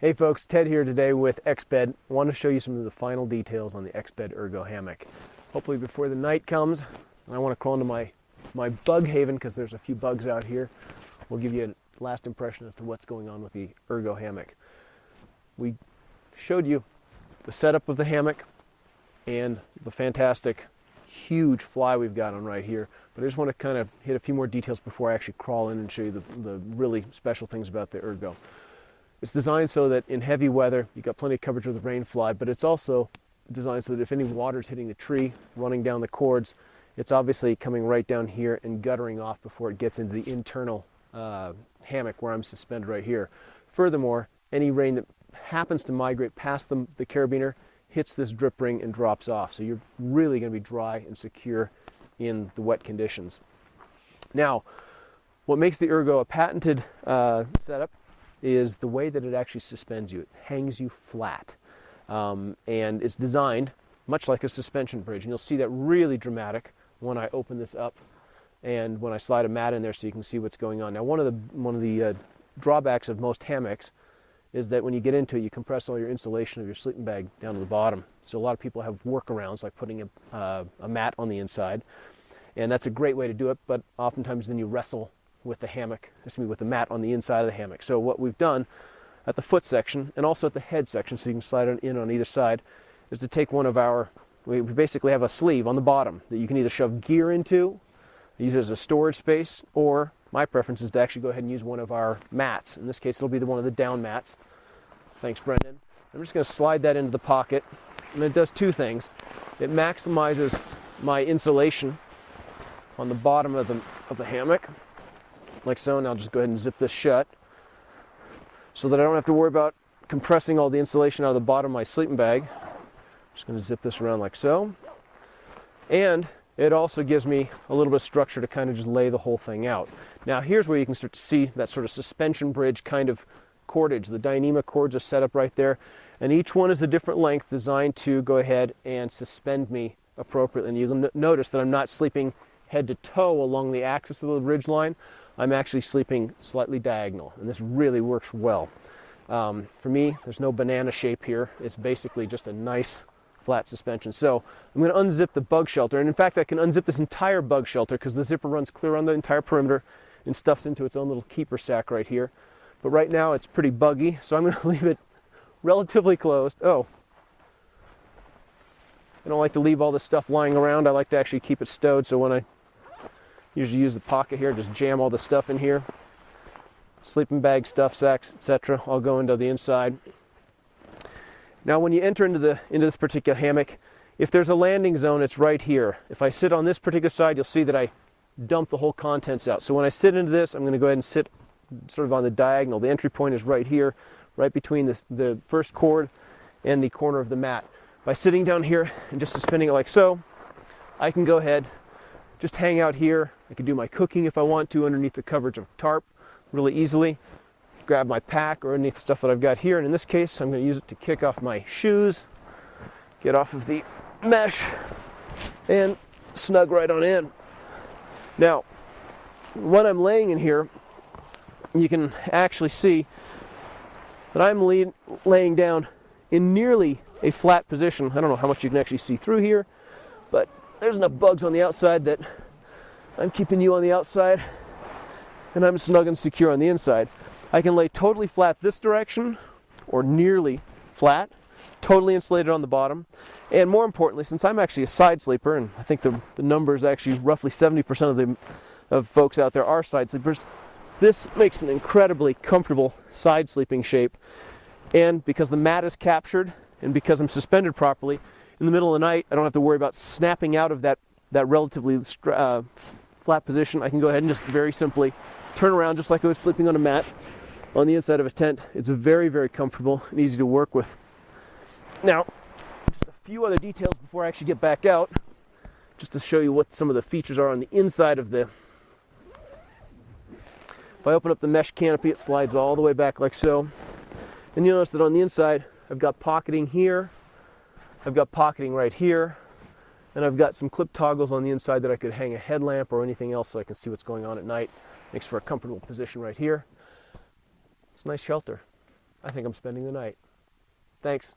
Hey folks, Ted here today with Exped. I want to show you some of the final details on the Exped Ergo hammock. Hopefully before the night comes, and I want to crawl into my bug haven because there's a few bugs out here. We'll give you a last impression as to what's going on with the Ergo hammock. We showed you the setup of the hammock and the fantastic huge fly we've got on right here, but I just want to kind of hit a few more details before I actually crawl in and show you the really special things about the Ergo. It's designed so that in heavy weather, you've got plenty of coverage with the rain fly, but it's also designed so that if any water is hitting the tree, running down the cords, it's obviously coming right down here and guttering off before it gets into the internal hammock where I'm suspended right here. Furthermore, any rain that happens to migrate past the carabiner hits this drip ring and drops off. So you're really going to be dry and secure in the wet conditions. Now, what makes the Ergo a patented setup is the way that it actually suspends you. It hangs you flat. And it's designed much like a suspension bridge. And you'll see that really dramatic when I open this up and when I slide a mat in there so you can see what's going on. Now, one of the drawbacks of most hammocks is that when you get into it, you compress all your insulation of your sleeping bag down to the bottom. So a lot of people have workarounds like putting a mat on the inside. And that's a great way to do it, but oftentimes then you wrestle with the hammock, with the mat on the inside of the hammock. So what we've done at the foot section and also at the head section, so you can slide in on either side, is to take one of we basically have a sleeve on the bottom that you can either shove gear into, use it as a storage space, or my preference is to actually go ahead and use one of our mats. In this case, it'll be one of the down mats. Thanks, Brendan. I'm just going to slide that into the pocket, and it does two things. It maximizes my insulation on the bottom of the hammock, like so, and I'll just go ahead and zip this shut so that I don't have to worry about compressing all the insulation out of the bottom of my sleeping bag. I'm just going to zip this around like so. And it also gives me a little bit of structure to kind of just lay the whole thing out. Now here's where you can start to see that sort of suspension bridge kind of cordage. The Dyneema cords are set up right there, and each one is a different length designed to go ahead and suspend me appropriately. And you'll notice that I'm not sleeping head to toe along the axis of the ridge line. I'm actually sleeping slightly diagonal, and this really works well. For me, there's no banana shape here. It's basically just a nice flat suspension. So I'm going to unzip the bug shelter, and in fact I can unzip this entire bug shelter because the zipper runs clear on the entire perimeter and stuffs into its own little keeper sack right here. But right now it's pretty buggy, so I'm going to leave it relatively closed. Oh, I don't like to leave all this stuff lying around. I like to actually keep it stowed, so when I usually use the pocket here, just jam all the stuff in here. Sleeping bag, stuff sacks, etc. all go into the inside. Now when you enter into this particular hammock, if there's a landing zone, it's right here. If I sit on this particular side, you'll see that I dump the whole contents out. So when I sit into this, I'm going to go ahead and sit sort of on the diagonal. The entry point is right here, right between the first cord and the corner of the mat. By sitting down here and just suspending it like so, I can go ahead, just hang out here. I can do my cooking if I want to underneath the coverage of tarp really easily. Grab my pack or underneath the stuff that I've got here, and in this case I'm going to use it to kick off my shoes, get off of the mesh, and snug right on in. Now when I'm laying in here, you can actually see that I'm laying down in nearly a flat position. I don't know how much you can actually see through here, but there's enough bugs on the outside that I'm keeping you on the outside and I'm snug and secure on the inside. I can lay totally flat this direction or nearly flat, totally insulated on the bottom. And more importantly, since I'm actually a side sleeper, and I think the number is actually roughly 70% of folks out there are side sleepers, this makes an incredibly comfortable side sleeping shape. And because the mat is captured and because I'm suspended properly, in the middle of the night, I don't have to worry about snapping out of that relatively flat position. I can go ahead and just very simply turn around just like I was sleeping on a mat on the inside of a tent. It's very, very comfortable and easy to work with. Now, just a few other details before I actually get back out, just to show you what some of the features are on the inside of the... If I open up the mesh canopy, it slides all the way back like so. And you'll notice that on the inside, I've got pocketing here, I've got pocketing right here, and I've got some clip toggles on the inside that I could hang a headlamp or anything else so I can see what's going on at night. Makes for a comfortable position right here. It's a nice shelter. I think I'm spending the night. Thanks.